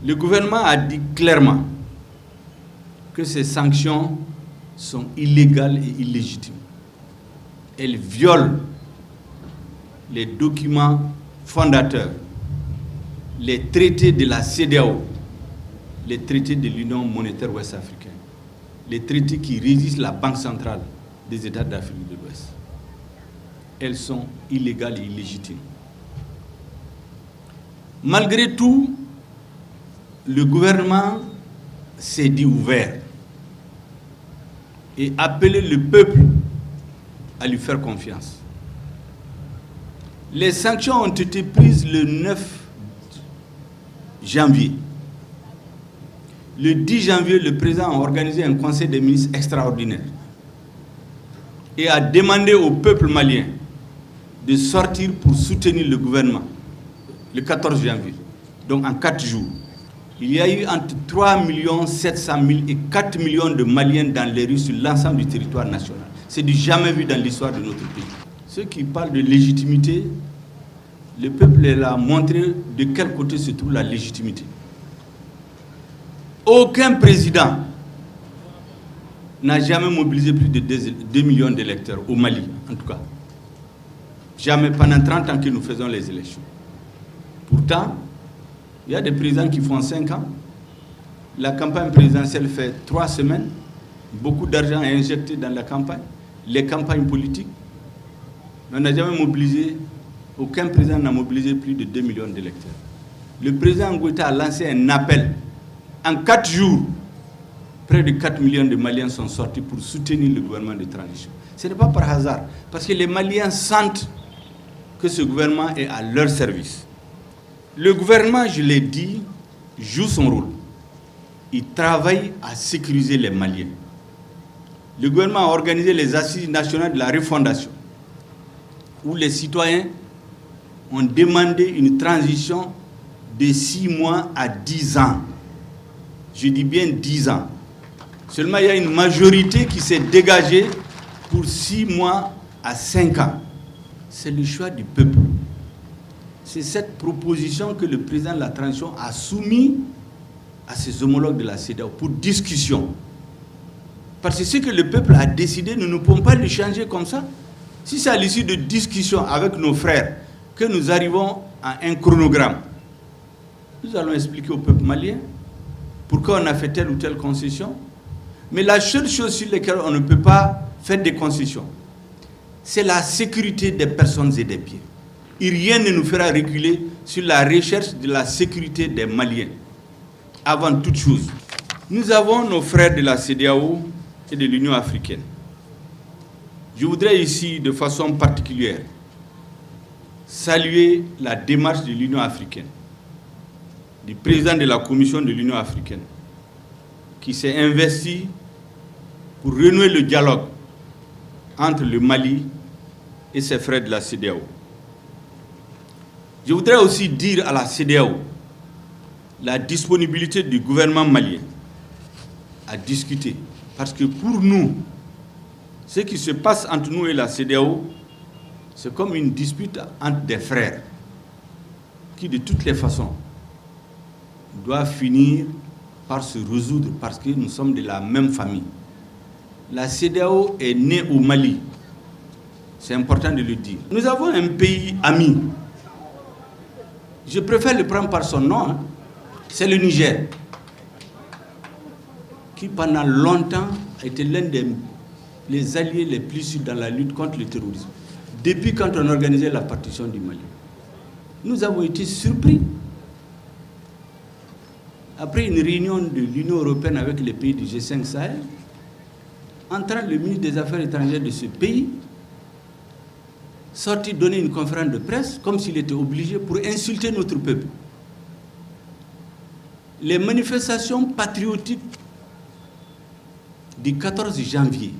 Le gouvernement a dit clairement que ces sanctions sont illégales et illégitimes. Elles violent les documents fondateurs, les traités de la CEDEAO, les traités de l'Union monétaire ouest-africaine, les traités qui régissent la Banque centrale des États d'Afrique de l'Ouest. Elles sont illégales et illégitimes. Malgré tout, le gouvernement s'est dit ouvert et appelé le peuple à lui faire confiance. Les sanctions ont été prises le 9 janvier. Le 10 janvier, le président a organisé un conseil des ministres extraordinaire et a demandé au peuple malien de sortir pour soutenir le gouvernement le 14 janvier. Donc en 4 jours, il y a eu entre 3 700 000 et 4 millions de Maliens dans les rues sur l'ensemble du territoire national. C'est du jamais vu dans l'histoire de notre pays. Ceux qui parlent de légitimité, le peuple a montré de quel côté se trouve la légitimité. Aucun président n'a jamais mobilisé plus de 2 millions d'électeurs au Mali, en tout cas. Jamais pendant 30 ans que nous faisons les élections. Pourtant, il y a des présidents qui font 5 ans. La campagne présidentielle fait 3 semaines. Beaucoup d'argent est injecté dans la campagne. Les campagnes politiques. On n'a jamais mobilisé, aucun président n'a mobilisé plus de 2 millions d'électeurs. Le président Ngoueta a lancé un appel. En 4 jours, près de 4 millions de Maliens sont sortis pour soutenir le gouvernement de transition. Ce n'est pas par hasard, parce que les Maliens sentent que ce gouvernement est à leur service. Le gouvernement, je l'ai dit, joue son rôle. Il travaille à sécuriser les Maliens. Le gouvernement a organisé les assises nationales de la refondation, où les citoyens ont demandé une transition de 6 mois à 10 ans. Je dis bien 10 ans. Seulement, il y a une majorité qui s'est dégagée pour 6 mois à 5 ans. C'est le choix du peuple. C'est cette proposition que le président de la transition a soumise à ses homologues de la CEDEAO pour discussion. Parce que ce que le peuple a décidé, nous ne pouvons pas le changer comme ça. Si c'est à l'issue de discussions avec nos frères que nous arrivons à un chronogramme, nous allons expliquer au peuple malien pourquoi on a fait telle ou telle concession. Mais la seule chose sur laquelle on ne peut pas faire des concessions, c'est la sécurité des personnes et des biens. Et rien ne nous fera reculer sur la recherche de la sécurité des Maliens. Avant toute chose, nous avons nos frères de la CEDEAO et de l'Union africaine. Je voudrais ici, de façon particulière, saluer la démarche de l'Union africaine, du président de la Commission de l'Union africaine, qui s'est investi pour renouer le dialogue entre le Mali et ses frères de la CEDEAO. Je voudrais aussi dire à la CEDEAO la disponibilité du gouvernement malien à discuter. Parce que pour nous, ce qui se passe entre nous et la CEDEAO, c'est comme une dispute entre des frères qui, de toutes les façons, doit finir par se résoudre parce que nous sommes de la même famille. La CEDEAO est née au Mali. C'est important de le dire. Nous avons un pays ami. Je préfère le prendre par son nom. Hein. C'est le Niger, qui pendant longtemps a été l'un des alliés les plus sûrs dans la lutte contre le terrorisme. Depuis quand on organisait la partition du Mali. Nous avons été surpris. Après une réunion de l'Union européenne avec les pays du G5 Sahel, entrant le ministre des Affaires étrangères de ce pays, sorti donner une conférence de presse comme s'il était obligé pour insulter notre peuple. Les manifestations patriotiques du 14 janvier,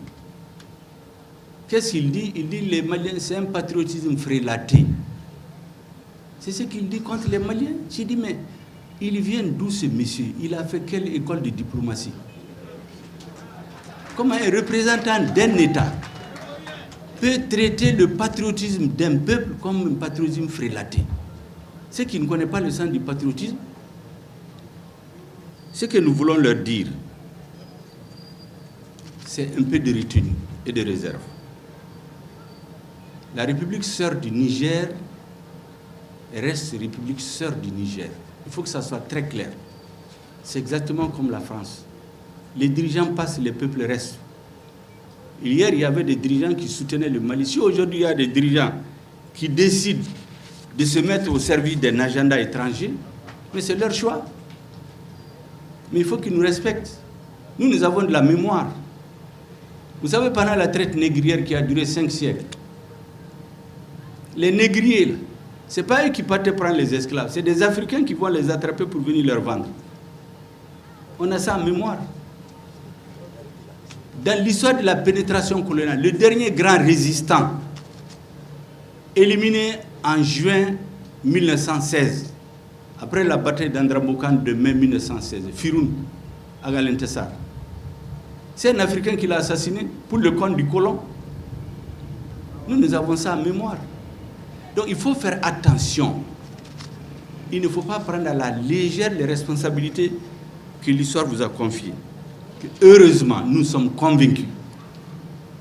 qu'est-ce qu'il dit? Il dit les Maliens, c'est un patriotisme frélaté. C'est ce qu'il dit contre les Maliens. J'ai dit, mais il vient d'où ce monsieur? Il a fait quelle école de diplomatie? Comment un représentant d'un État peut traiter le patriotisme d'un peuple comme un patriotisme frélaté? Ceux qui ne connaissent pas le sens du patriotisme, Ce que nous voulons leur dire, c'est un peu de retenue et de réserve. La République sœur du Niger reste République sœur du Niger. Il faut que ça soit très clair. C'est exactement comme la France. Les dirigeants passent, les peuples restent. Hier, il y avait des dirigeants qui soutenaient le Mali. Si aujourd'hui, il y a des dirigeants qui décident de se mettre au service d'un agenda étranger, mais c'est leur choix. Mais il faut qu'ils nous respectent. Nous avons de la mémoire. Vous savez, pendant la traite négrière qui a duré 5 siècles, les négriers, ce n'est pas eux qui partent prendre les esclaves, c'est des Africains qui vont les attraper pour venir leur vendre. On a ça en mémoire. Dans l'histoire de la pénétration coloniale, le dernier grand résistant, éliminé en juin 1916, après la bataille d'Andrambokan de mai 1916, Firoun Agalentessar, c'est un Africain qui l'a assassiné pour le compte du colon. Nous avons ça en mémoire. Donc il faut faire attention. Il ne faut pas prendre à la légère les responsabilités que l'histoire vous a confiées. Heureusement, nous sommes convaincus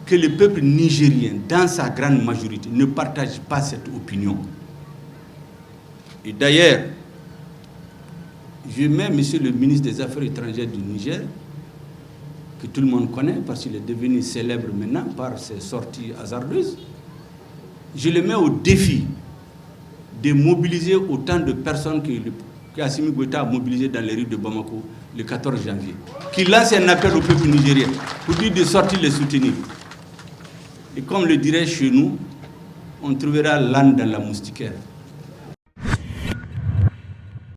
que le peuple nigérien, dans sa grande majorité, ne partage pas cette opinion. Et d'ailleurs, je mets monsieur le ministre des Affaires étrangères du Niger, que tout le monde connaît parce qu'il est devenu célèbre maintenant par ses sorties hasardeuses, je le mets au défi de mobiliser autant de personnes que Assimi Goïta a mobilisé dans les rues de Bamako le 14 janvier. Qu'il lance un appel au peuple nigérien pour dire de sortir les soutenir. Et comme le dirait chez nous, on trouvera l'âne dans la moustiquaire.